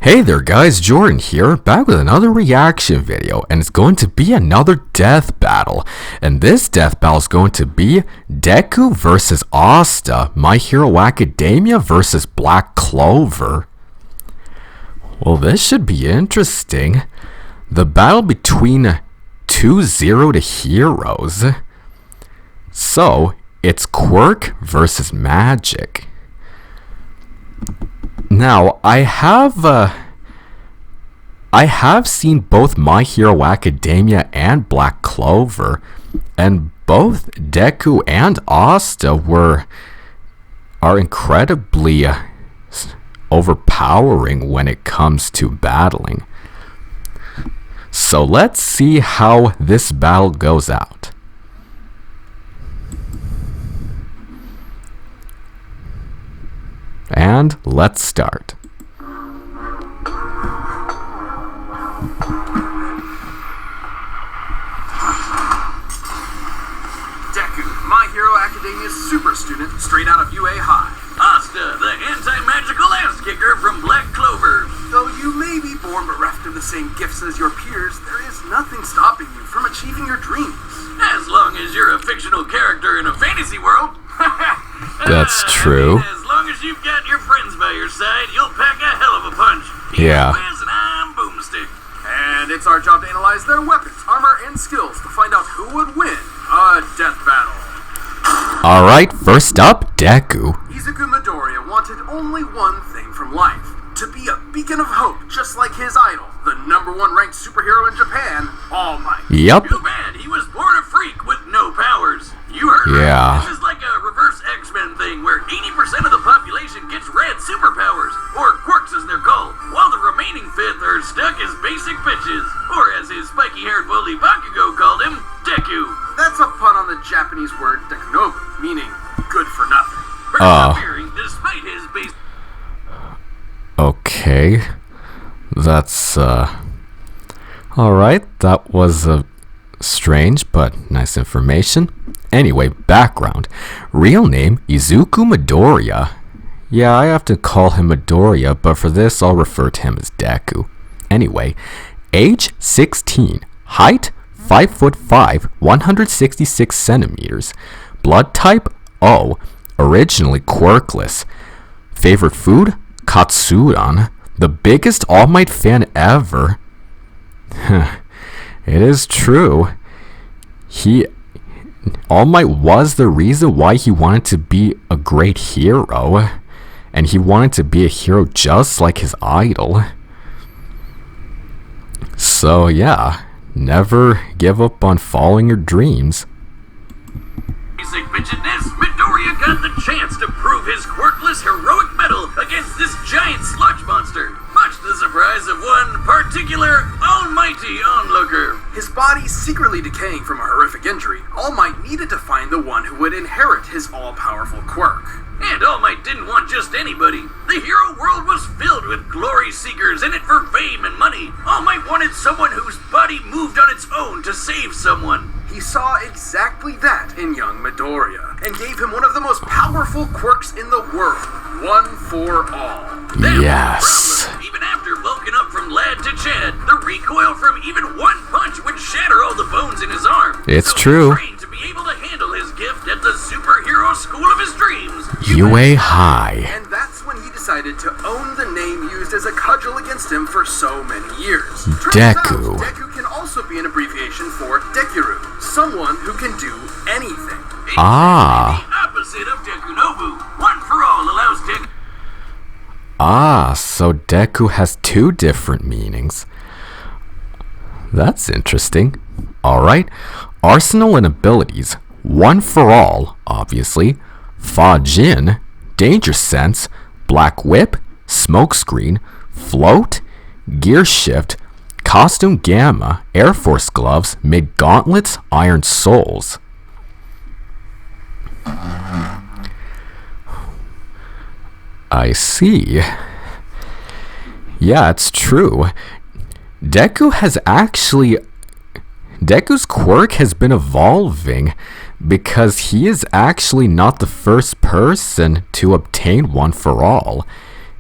Hey there guys, Jordan here, back with another reaction video, and it's going to be another death battle. And this death battle is going to be Deku versus Asta, My Hero Academia versus Black Clover. Well, this should be interesting. The battle between two Zero to heroes. So, it's quirk versus magic. Now, I have seen both My Hero Academia and Black Clover, and both Deku and Asta are incredibly overpowering when it comes to battling. So let's see how this battle goes out. And let's start. Deku, My Hero Academia's super student, straight out of UA High. Asta, the anti-magical ass kicker from Black Clover. Though you may be born bereft of the same gifts as your peers, there is nothing stopping you from achieving your dreams. As long as you're a fictional character in a fantasy world. That's true. As long as you've got your friends by your side, you'll pack a hell of a punch. Yeah. Whiz and I'm Boomstick. And it's our job to analyze their weapons, armor, and skills to find out who would win a death battle. Alright, first up, Deku. Izuku Midoriya wanted only one thing from life: to be a beacon of hope, just like his idol, the #1 ranked superhero in Japan, All Might. Yep. Too bad he was born a freak with no powers. You heard Yeah. right. This is like a reverse X-Men thing where 80% of the population gets red superpowers, or quirks as they're called, while the remaining fifth are stuck as basic bitches, or as his spiky-haired bully Bakugo called him, Deku. That's a pun on the Japanese word dekunobu, meaning good for nothing. Persevering despite his base. Okay. That's, alright, that was, strange, but nice information. Anyway, background. Real name, Izuku Midoriya. Yeah, I have to call him Midoriya, but for this, I'll refer to him as Deku. Anyway, age 16. Height, 5'5", 166 centimeters. Blood type, O. Originally quirkless. Favorite food, katsudon. The biggest All Might fan ever. It is true. All Might was the reason why he wanted to be a great hero, and he wanted to be a hero just like his idol. So yeah, never give up on following your dreams. Basic bitchiness, Midoriya got the chance to prove his quirkless heroic mettle against this giant sludge monster, much to the surprise of one particular almighty onlooker. His body secretly decaying from a horrific injury, All Might needed to find the one who would inherit his all-powerful quirk. And All Might didn't want just anybody. The hero world was filled with glory seekers in it for fame and money. All Might wanted someone whose body moved on its own to save someone. He saw exactly that in young Midoriya, and gave him one of the most powerful quirks in the world, one for all. That Yes. was the problem. Even after bulking up from lad to Chad, the recoil from even one punch would shatter all the bones in his arm. It's so true. He trained to be able to handle his gift at the superhero school of his dreams. UA High. And that's when he decided to own the name used as a cudgel against him for so many years. Deku. Turns out, Deku can also be an abbreviation for Dekiru, someone who can do anything. Ah. The opposite of Dekunobu. One for all allows Deku. Ah, so Deku has two different meanings. That's interesting. Alright, arsenal and abilities. One for all, obviously. Fajin, danger sense, black whip, smokescreen, float, gear shift, costume gamma, air force gloves, mid gauntlets, iron souls. I see. Yeah, it's true. Deku's quirk has been evolving because he is actually not the first person to obtain one for all.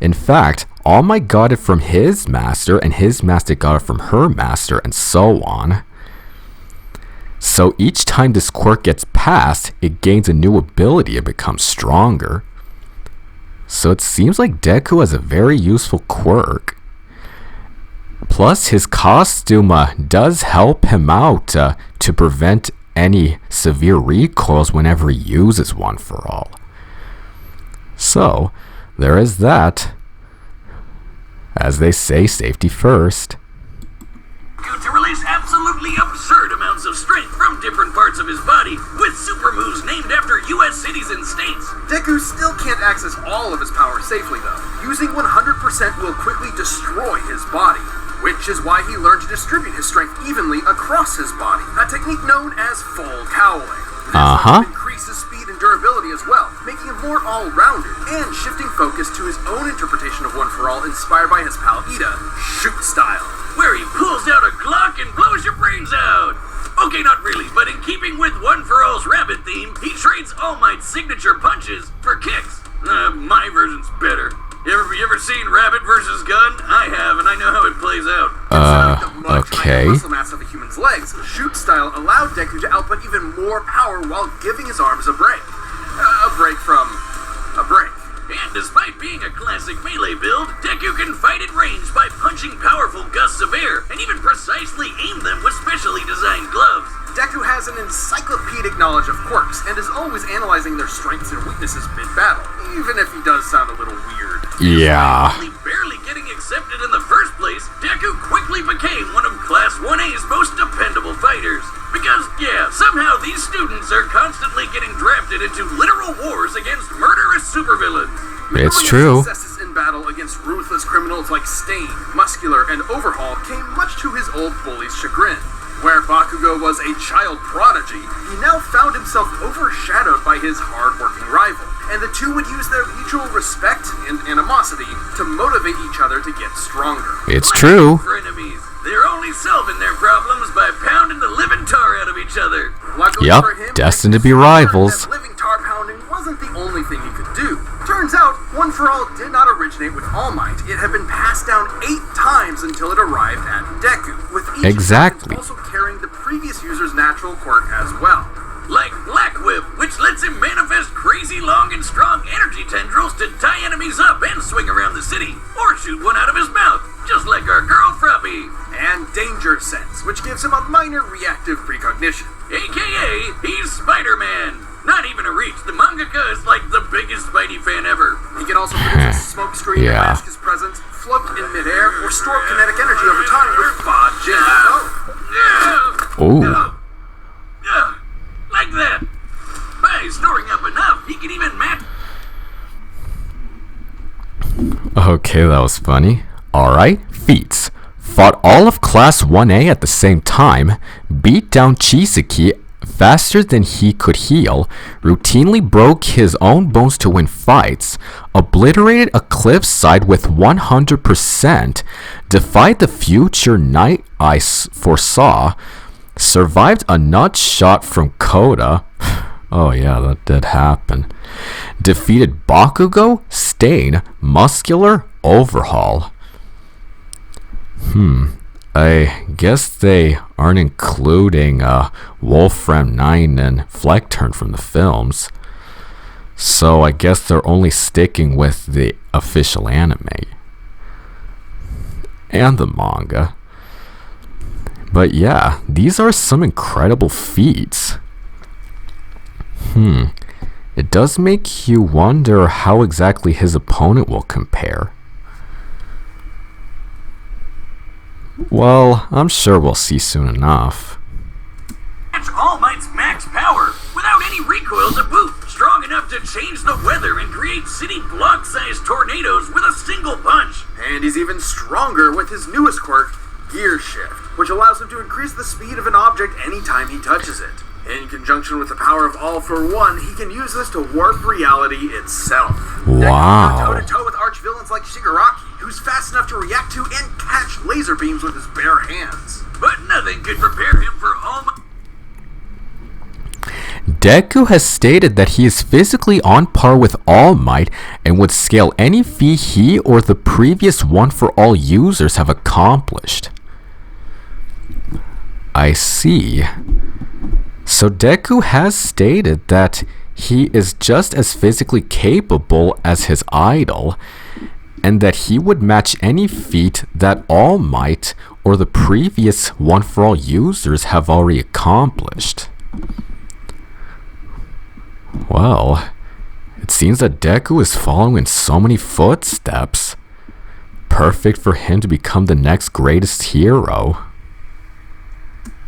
In fact, All Might got it from his master, and his master got it from her master, and so on. So each time this quirk gets passed, it gains a new ability and becomes stronger. So it seems like Deku has a very useful quirk. Plus, his costume does help him out to prevent any severe recoils whenever he uses One for All. So, there is that. As they say, safety first. To release absolutely absurd amounts of strength from different parts of his body, with super moves named after U.S. cities and states. Deku still can't access all of his power safely, though. Using 100% will quickly destroy his body, which is why he learned to distribute his strength evenly across his body, a technique known as full cowling. This increases speed and durability as well, making him more all-rounded, and shifting focus to his own interpretation of One for All inspired by his pal Ida, shoot style. Where he pulls out a Glock and blows your brains out! Okay, not really, but in keeping with One for All's rabbit theme, he trades All Might's signature punches for kicks. My version's better. You ever seen Rabbit versus Gun? I have, and I know how it plays out. Okay. Muscle mass of a human's legs, shoot style allowed Deku to output even more power while giving his arms a break. A break from a break. And despite being a classic melee build, Deku can fight at range by punching powerful gusts of air, and even precisely aim them with specially designed gloves. Deku has an encyclopedic knowledge of quirks, and is always analyzing their strengths and weaknesses mid-battle, even if he does sound a little weird. Yeah. Only barely getting accepted in the first place, Deku quickly became one of Class 1A's most dependable fighters. Because, yeah, somehow these students are constantly getting drafted into literal wars against murderous supervillains. It's true. His successes in battle against ruthless criminals like Stain, Muscular, and Overhaul came much to his old bully's chagrin. Where Bakugo was a child prodigy, he now found himself overshadowed by his hard-working rival, and the two would use their mutual respect and animosity to motivate each other to get stronger. It's true. For enemies, they're only solving their problems by pounding the living tar out of each other. Luckily Yep, for him, destined to be rivals. that living tar pounding wasn't the only thing he could do. Turns out, One for All did not originate with All Might. It had been passed down 8 times until it arrived at Deku, with each Exactly. also carrying the previous user's natural quirk as well. Like Black Whip, which lets him manifest crazy long and strong energy tendrils to tie enemies up and swing around the city, or shoot one out of his mouth, just like our girl Fruppy. And Danger Sense, which gives him a minor reactive precognition. AKA, he's Spider-Man. Not even a reach. The mangaka is like the biggest Spidey fan ever. He can also produce a smoke screen to Yeah. mask his presence, float in midair, or store kinetic energy over time with Bajin. Ooh. Like that. By storing up enough, he can even match. Okay, that was funny. Alright, feats. Fought all of Class 1A at the same time, beat down Chisaki faster than he could heal, routinely broke his own bones to win fights, obliterated a cliffside with 100%, defied the future night I foresaw, survived a nut shot from Koda. Oh yeah, that did happen. Defeated Bakugo, Stain, Muscular, Overhaul. I guess they aren't including Wolfram 9 and Fleckturn from the films. So I guess they're only sticking with the official anime. And the manga. But yeah, these are some incredible feats. It does make you wonder how exactly his opponent will compare. Well, I'm sure we'll see soon enough. Match All Might's max power without any recoil to boot. Strong enough to change the weather and create city block-sized tornadoes with a single punch. And he's even stronger with his newest quirk, Gear Shift, which allows him to increase the speed of an object anytime he touches it. In conjunction with the power of All for One, he can use this to warp reality itself. Wow. Toe-to-toe with arch-villains like Shigaraki, who's fast enough to react to and catch laser beams with his bare hands. But nothing could prepare him for All Might. Deku has stated that he is physically on par with All Might and would scale any feat he or the previous One for All users have accomplished. I see. So Deku has stated that he is just as physically capable as his idol, and that he would match any feat that All Might or the previous One for All users have already accomplished. Well, it seems that Deku is following in so many footsteps. Perfect for him to become the next greatest hero.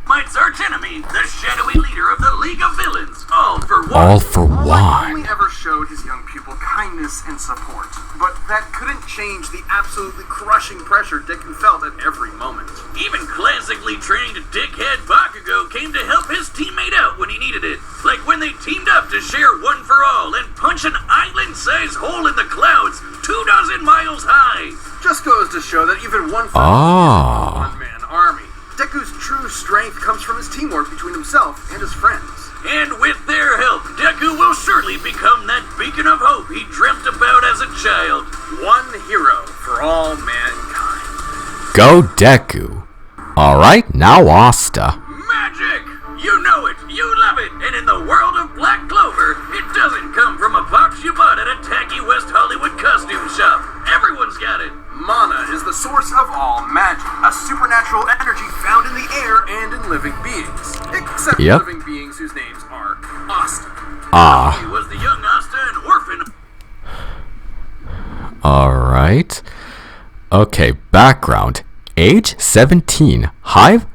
Might's archenemy, the shadowy leader of the League of Villains, all for one. All for All Might one. only ever showed his young pupil kindness and support, but that couldn't change the absolutely crushing pressure Deku felt at every moment. Even classically trained dickhead Bakugo came to help his teammate out when he needed it. Like when they teamed up to share One for All and punch an island-sized hole in the clouds 24 miles high. Just goes to show that even One for All Ah. is a one-man army. Deku's true strength comes from his teamwork between himself and his friends. And with their help, Deku will surely become that beacon of hope he dreamt about as a child. One hero for all mankind. Go Deku. Alright, now Asta. Magic! You know it, you love it, and in the world of Black Clover, it doesn't come from a box you bought at a tacky West Hollywood costume shop. Everyone's got it. Mana is the source of all magic, a supernatural energy found in the air and in living beings. Except Yep. living beings whose names are Asta. He was the young Asta, an orphan. Alright. Okay, background. Age 17. Height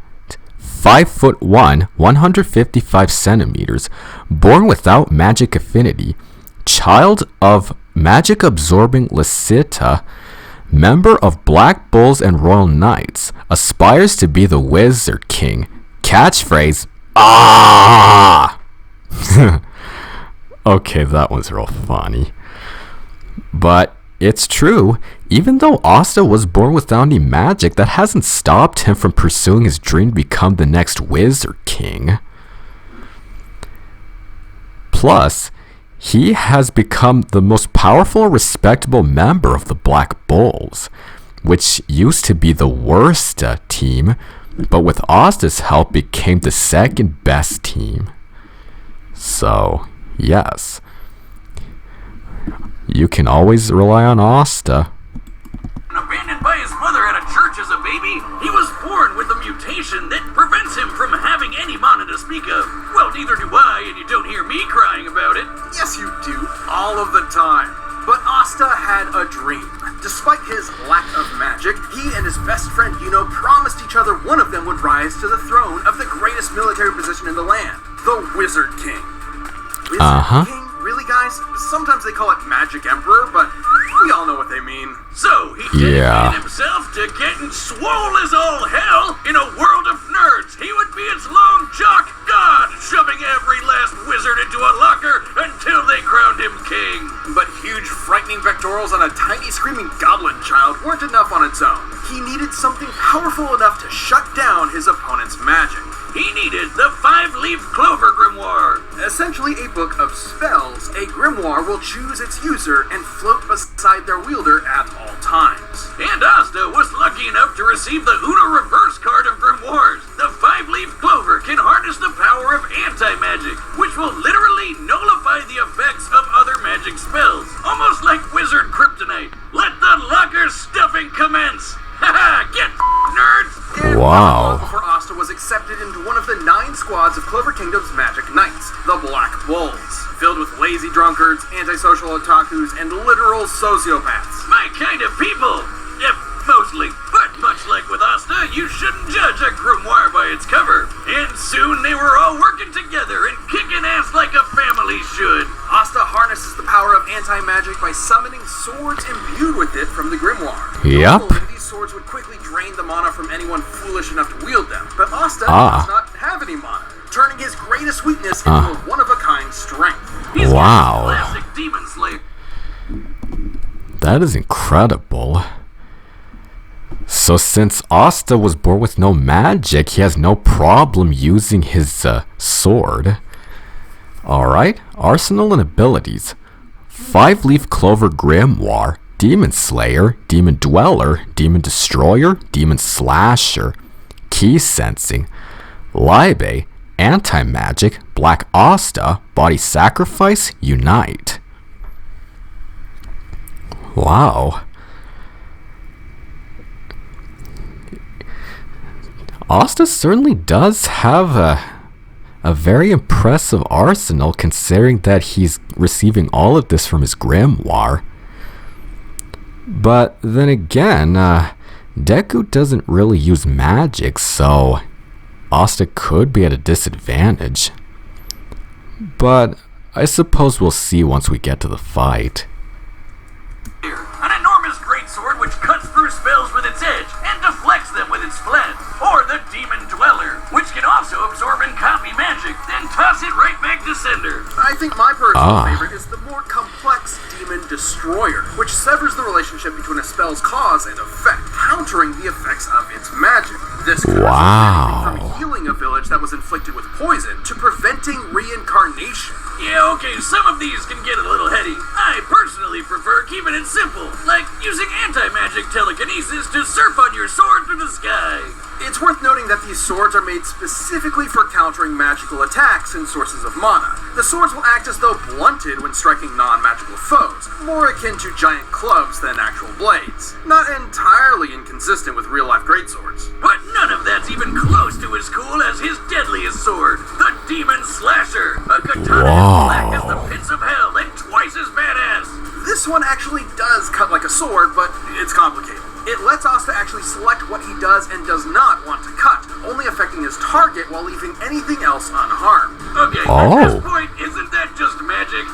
5'1", 155 centimeters. Born without magic affinity. Child of magic absorbing Lysita. Member of Black Bulls and Royal Knights. Aspires to be the Wizard King. Catchphrase, ah! Okay, that one's real funny. But it's true, even though Asta was born without any magic, that hasn't stopped him from pursuing his dream to become the next Wizard King. Plus, he has become the most powerful and respectable member of the Black Bulls, which used to be the worst team, but with Asta's help became the second best team. So, yes. You can always rely on Asta. Abandoned by his mother at a church as a baby, he was born with a mutation that prevents him from having any mana to speak of. Well, neither do I, and you don't hear me crying about it. Yes, you do, all of the time. But Asta had a dream. Despite his lack of magic, he and his best friend Yuno promised each other one of them would rise to the throne of the greatest military position in the land, the Wizard King. Wizard King? Really, guys? Sometimes they call it Magic Emperor, but we all know what they mean. So, he dedicated himself to getting swole as all hell in a world of nerds. He would be its lone jock god, shoving every last wizard into a locker until they crowned him king. But huge, frightening vectorals on a tiny, screaming goblin child weren't enough on its own. He needed something powerful enough to shut down his opponent's magic. He needed the 5-leaf clover grimoire. Essentially a book of spells, a grimoire will choose its user and float beside their wielder at all times. And Asta was lucky enough to receive the Uno reverse card of grimoires. The 5-leaf clover can harness the power of anti-magic, which will literally nullify the effects of other magic spells. Almost like wizard kryptonite. Let the locker stuffing commence. Haha, get nerds! And wow. Before Asta was accepted into one of the 9 squads of Clover Kingdom's Magic Knights, the Black Bulls, filled with lazy drunkards, antisocial otakus, and literal sociopaths. My kind of people! Yep, mostly. But much like with Asta, you shouldn't judge a grimoire by its cover. And soon they were all working together and kicking ass like a family should. Asta harnesses the power of anti-magic by summoning swords imbued with it from the grimoire. Yep. Normally, these swords would quickly drain the mana from anyone foolish enough to wield them, but Asta does not have any mana, turning his greatest weakness into a one-of-a-kind strength. He's Wow. classic demon slayer. That is incredible. So since Asta was born with no magic, he has no problem using his sword. Alright, arsenal and abilities. 5-leaf clover grimoire, demon slayer, demon dweller, demon destroyer, demon slasher, key sensing, libe, anti-magic, black Asta, body sacrifice, unite. Wow. Asta certainly does have a very impressive arsenal, considering that he's receiving all of this from his grimoire. But then again, Deku doesn't really use magic, so Asta could be at a disadvantage. But I suppose we'll see once we get to the fight. An enormous greatsword which cuts through spells with its edge and deflects them with its flat. Or the Demon Dweller, which can also absorb and copy magic, then toss it right back to Cinder. I think my personal favorite is the more complex Demon Destroyer, which severs the relationship between a spell's cause and effect, countering the effects of its magic. This could from healing a village that was inflicted with poison to preventing reincarnation. Yeah, okay, some of these can get a little heady. I personally prefer keeping it simple, like using anti-magic telekinesis to surf on your sword through the sky. It's worth noting that these swords are made specifically for countering magical attacks and sources of mana. The swords will act as though blunted when striking non-magical foes, more akin to giant clubs than actual blades. Not entirely inconsistent with real-life greatswords. But none of that's even close to as cool as his deadliest sword, the Demon Slasher, a katana as black as the pits of hell and twice as badass. This one actually does cut like a sword, but it's complicated. It lets Asta actually select what he does and does not want to cut, only affecting his target while leaving anything else unharmed. Okay, at this point, isn't that just magic?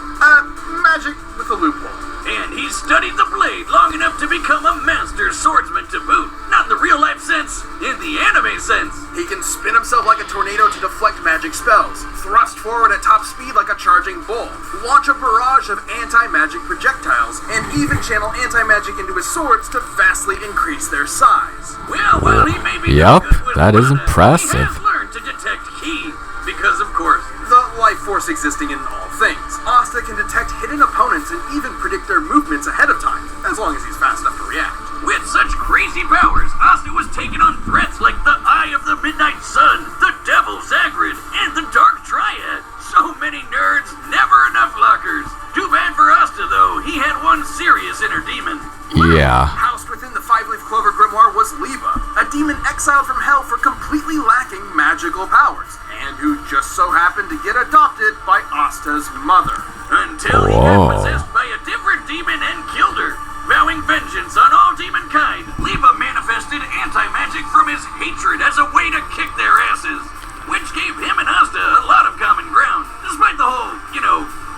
Magic with a loophole. And he studied the blade long enough to become a master swordsman to boot. Not in the real-life sense, in the anime sense. He can spin himself like a tornado to deflect magic spells, thrust forward at top speed like a charging bull, launch a barrage of anti-magic projectiles, and even channel anti-magic into his swords to vastly increase their size. Well, he may be Yep, good with that is mana. impressive. He has learned to detect ki, because of course. The life force existing in all things, Asta can detect hidden opponents and even predict their movements ahead of time, as long as he's fast enough to react. With such crazy powers, Asta was taking on threats like the Eye of the Midnight Sun, the Devil Zagrid, and the Dark Triad. So many nerds, never enough lockers. Too bad for Asta, though. He had one serious inner demon. Yeah. Housed within the 5-leaf clover grimoire was Liba, a demon exiled from hell for completely lacking magical powers, and who just so happened to get adopted by Asta's mother. Until he got possessed by a different demon and killed her. Vowing vengeance on all demon kind, Liba manifested anti-magic from his hatred as a way to kick their asses, which gave him and Asta a lot of common ground, despite the whole,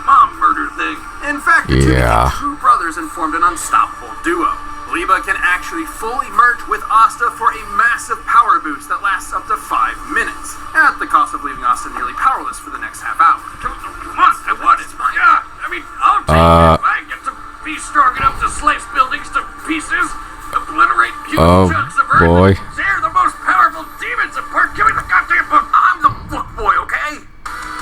mom murder thing. In fact, the two became true brothers and formed an unstoppable duo. Liba can actually fully merge with Asta for a massive power boost that lasts up to 5 minutes, at the cost of leaving Asta nearly powerless for the next half hour. Come on, I want it. Yeah, I'll take it if I get to be strong enough to slice buildings to pieces, obliterate huge chunks of earth, and tear the most powerful demons apart. Give me the goddamn book. I'm the book boy, okay?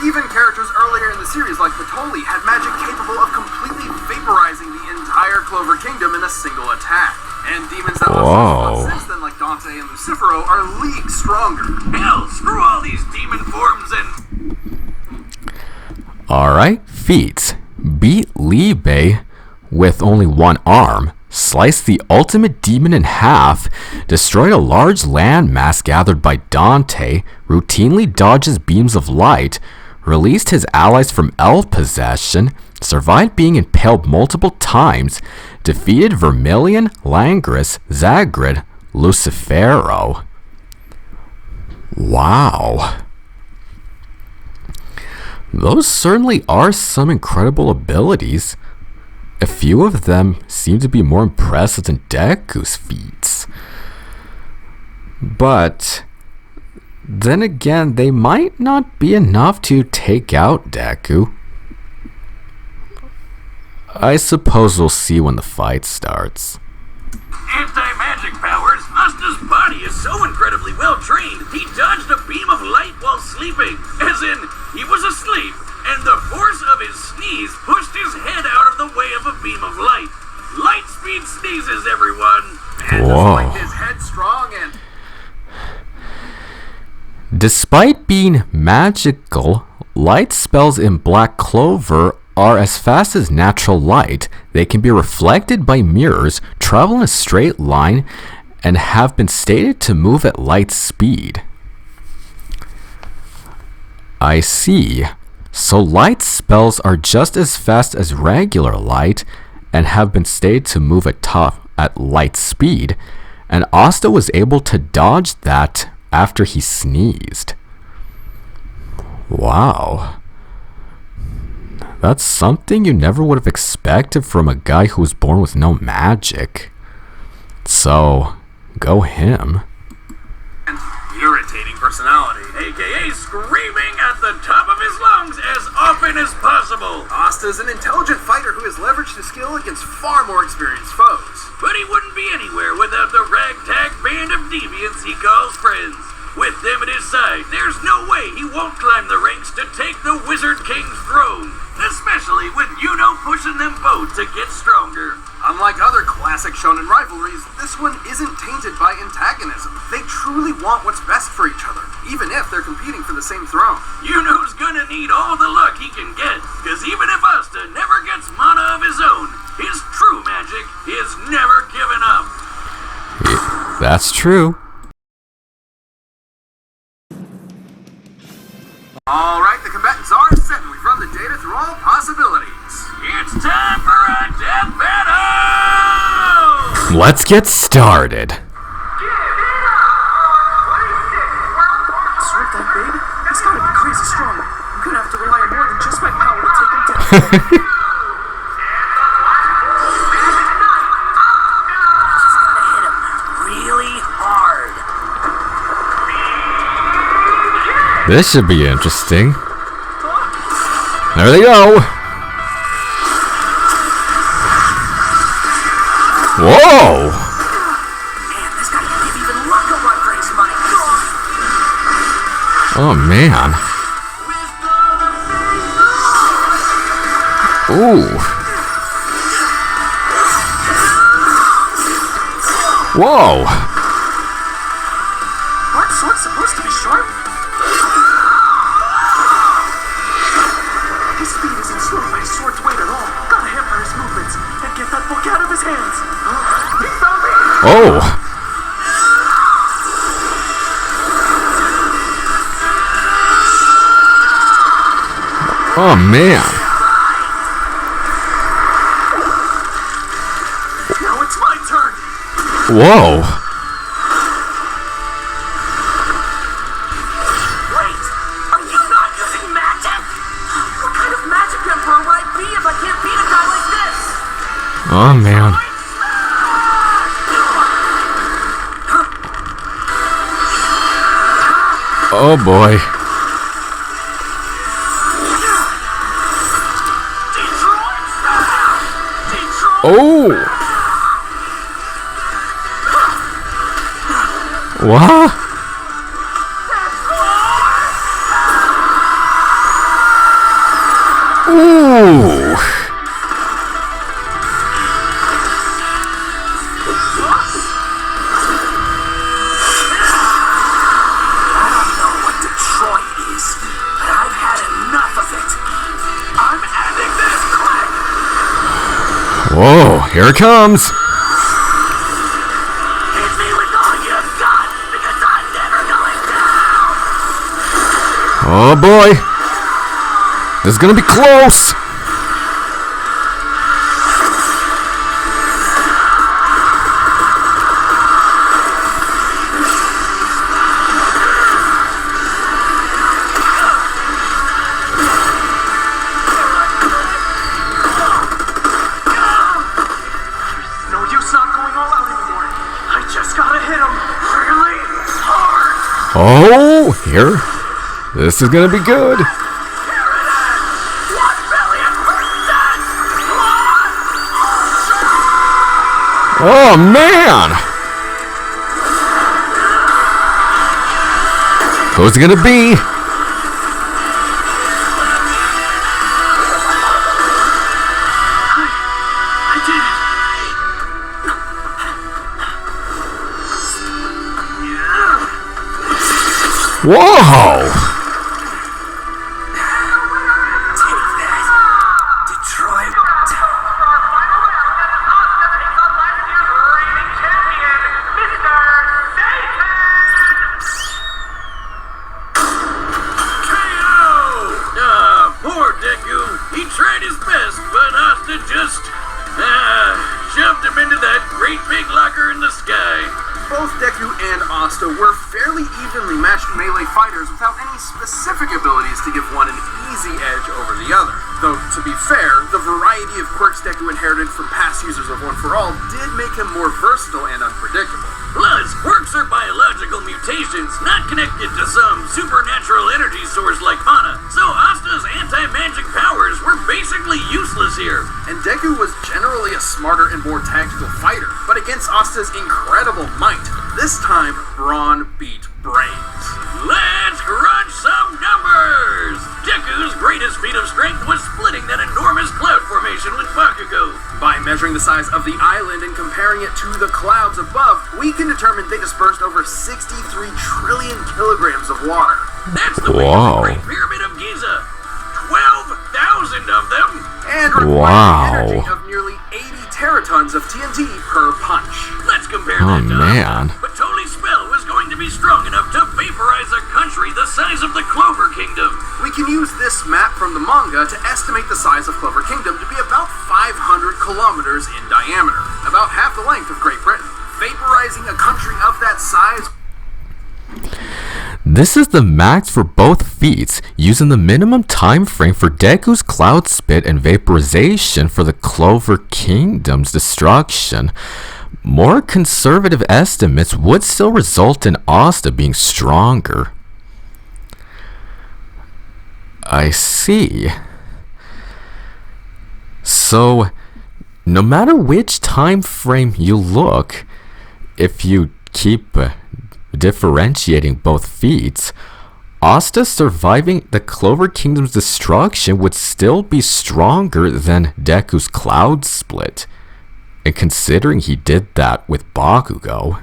Even characters earlier in the series like Patoli had magic capable of completely vaporizing the entire Clover Kingdom in a single attack. And demons that have since then, like Dante and Lucifero, are leagues stronger. Hell, screw all these demon forms and... Alright, feats. Beat Libe with only one arm, sliced the ultimate demon in half, destroyed a large landmass gathered by Dante, routinely dodges beams of light, released his allies from elf possession, survived being impaled multiple times, defeated Vermilion, Langris, Zagrid, Lucifero. Wow. Those certainly are some incredible abilities. A few of them seem to be more impressive than Deku's feats. But then again, they might not be enough to take out Deku. I suppose we'll see when the fight starts. Anti-magic powers, Asta's body is so incredibly well trained, he dodged a beam of light while sleeping. As in, he was asleep, and the force of his sneeze pushed his head out of the way of a beam of light. Light speed sneezes, everyone! And despite his head strong and... Despite being magical, light spells in Black Clover are as fast as natural light. They can be reflected by mirrors, travel in a straight line, and have been stated to move at light speed. I see. So light spells are just as fast as regular light and have been stated to move at light speed, and Asta was able to dodge that after he sneezed. Wow. That's something you never would have expected from a guy who was born with no magic. So, go him. Irritating personality. AKA screaming at the top of his lungs as often as possible. Asta is an intelligent fighter who has leveraged his skill against far more experienced foes. But he wouldn't be anywhere without the ragtag band of deviants he calls friends. With them at his side, there's no way he won't climb the ranks to take the Wizard King's throne. Especially with Yuno pushing them both to get stronger. Unlike other classic shonen rivalries, this one isn't tainted by antagonism. They truly want what's best for each other, even if they're competing for the same throne. Yuno's gonna need all the luck he can get, cause even if Asta never gets mana of his own, his true magic is never given up. That's true. Alright, the combatants are set and we've run the data through all possibilities. It's time for a death battle! Let's get started. Sort that big? He's gotta be crazy strong. I'm gonna have to rely on more than just my power to take him down. Just gotta hit him really hard. This should be interesting. There they go. Whoa! Man, this guy can give even luck a run for his money. Oh man. Ooh. Whoa. Aren't swords supposed to be sharp? His speed isn't slowed by his sword's weight at all. Gotta hamper his movements and get that book out of his hands. He found me! Oh. Oh man. Now it's my turn. Whoa. Wait! Are you not using magic? What kind of magic emperor would I be if I can't beat a guy like this? Oh man. Oh boy. Oh. What? Ooh. Whoa, here it comes. Hit me with all you've got, because I'm never going down. Oh boy. This is gonna be close. No use not going all out anymore. I just gotta hit him really hard. Oh, here. This is gonna be good. Here it is. 1,000,000,000%. Oh man. Who's it gonna be? Whoa! Take that, Detroit. Poor Deku. He tried his best, but Asta just shoved him into that great big locker in the sky. Both Deku and Asta were fairly evenly matched melee fighters without any specific abilities to give one an easy edge over the other. Though, to be fair, the variety of quirks Deku inherited from past users of One For All did make him more versatile and unpredictable. Plus, quirks are biological mutations, not connected to some supernatural energy source like mana. So Asta's anti-magic powers were basically useless here. And Deku was generally a smarter and more tactical fighter, but against Asta's incredible might, this time brawn beat brains. Let's crunch some numbers! Deku's greatest feat of strength was splitting that enormous cloud formation with Bakugo. By measuring the size of the island and comparing it to the clouds above, we can determine they dispersed over 63 trillion kilograms of water. That's the weight of the Great Pyramid of Giza. 12,000 of them! And required energy of nearly 80 teratons of TNT per punch. Let's compare that to man. But Tony's spell was going to be strong enough to vaporize a country the size of the Clover Kingdom. We can use this map from the manga to estimate the size of Clover Kingdom to be about 500 kilometers in diameter, about half the length of Great Britain. Vaporizing a country of that size. This is the max for both feats, using the minimum time frame for Deku's cloud spit and vaporization for the Clover Kingdom's destruction. More conservative estimates would still result in Asta being stronger. I see. So, no matter which time frame you look, if you keep differentiating both feats, Asta surviving the Clover Kingdom's destruction would still be stronger than Deku's cloud split. And considering he did that with Bakugo,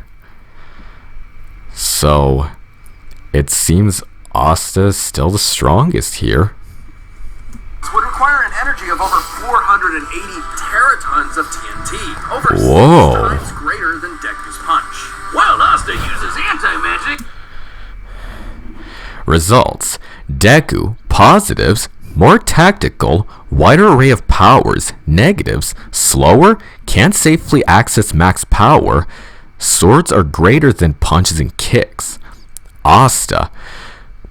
so it seems Asta is still the strongest here. Would require an energy of over 480 teratons of TNT, over 6 times greater than Deku's punch. While Asta uses anti-magic. Results: Deku, positives, more tactical, wider array of powers, negatives, slower, can't safely access max power, swords are greater than punches and kicks. Asta,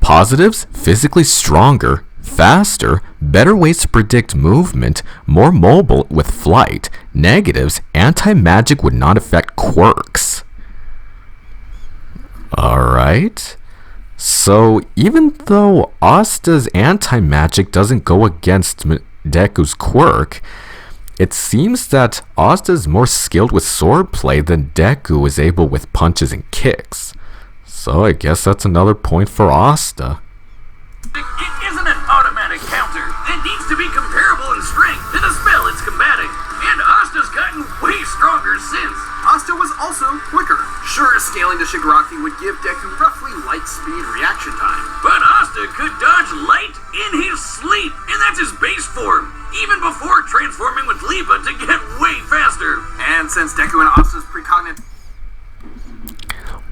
positives, physically stronger, faster, better ways to predict movement, more mobile with flight, negatives, anti-magic would not affect quirks. Alright. So, even though Asta's anti-magic doesn't go against Deku's quirk, it seems that Asta is more skilled with swordplay than Deku is able with punches and kicks. So I guess that's another point for Asta. It isn't an automatic counter. It needs to be comparable in strength to the spell it's combating. And Asta's gotten way stronger since. Asta was also quicker. Sure, scaling to Shigaraki would give Deku roughly light speed reaction time. But Asta could dodge light in his sleep, and that's his base form, even before transforming with Lipa to get way faster. And since Deku and Asta's precognitive...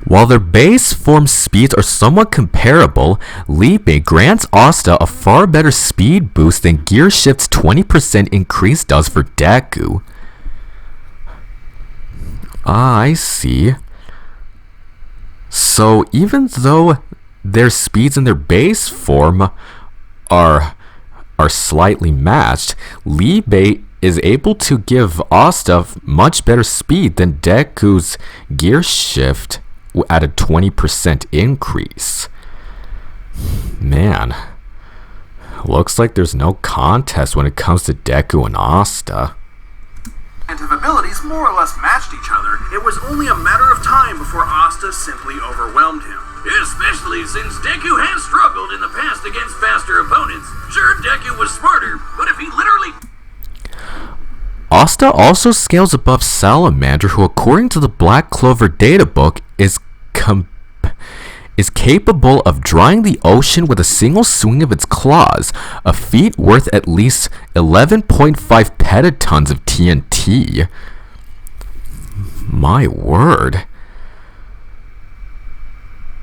While their base form speeds are somewhat comparable, Lipe grants Asta a far better speed boost than Gear Shift's 20% increase does for Deku. I see. So even though their speeds in their base form are slightly matched, Lipe is able to give Asta much better speed than Deku's Gear Shift at a 20% increase. Man, looks like there's no contest when it comes to Deku and Asta. abilities more or less matched each other. It was only a matter of time before Asta simply overwhelmed him. Especially since Deku has struggled in the past against faster opponents. Sure, Deku was smarter, but if he literally... Asta also scales above Salamander, who according to the Black Clover databook is is capable of drying the ocean with a single swing of its claws, a feat worth at least 11.5 petatons of TNT. My word.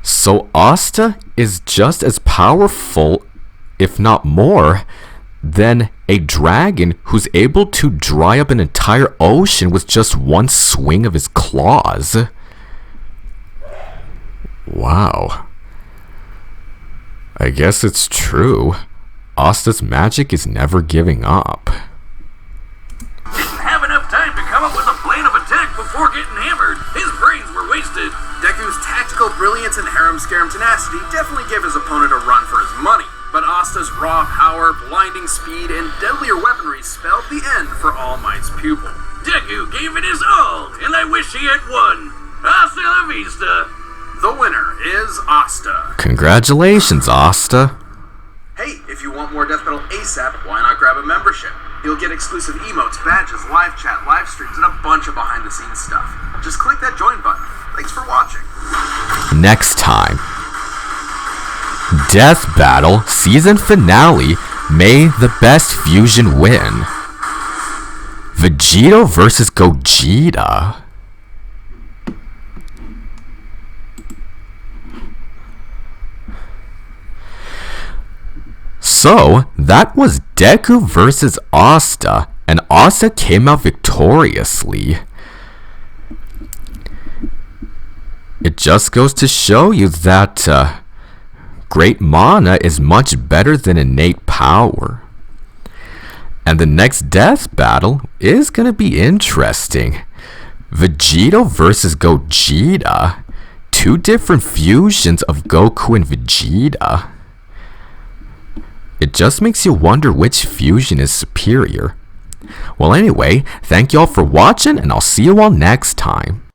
So Asta is just as powerful, if not more, than a dragon who's able to dry up an entire ocean with just one swing of his claws. Wow. I guess it's true. Asta's magic is never giving up. Didn't have enough time to come up with a plan of attack before getting hammered. His brains were wasted. Deku's tactical brilliance and harem-scarum tenacity definitely give his opponent a run for his money. But Asta's raw power, blinding speed, and deadlier weaponry spelled the end for All Might's pupil. Deku gave it his all, and I wish he had won. Hasta la vista. The winner is Asta. Congratulations, Asta. Hey, if you want more Death Battle ASAP, why not grab a membership? You'll get exclusive emotes, badges, live chat, live streams, and a bunch of behind-the-scenes stuff. Just click that join button. Thanks for watching. Next time. Death Battle Season Finale. May the best fusion win. Vegito versus Gogeta. So, that was Deku versus Asta, and Asta came out victoriously. It just goes to show you that great mana is much better than innate power. And the next death battle is going to be interesting. Vegito versus Gogeta. Two different fusions of Goku and Vegeta. It just makes you wonder which fusion is superior. Well, anyway, thank y'all for watching, and I'll see you all next time.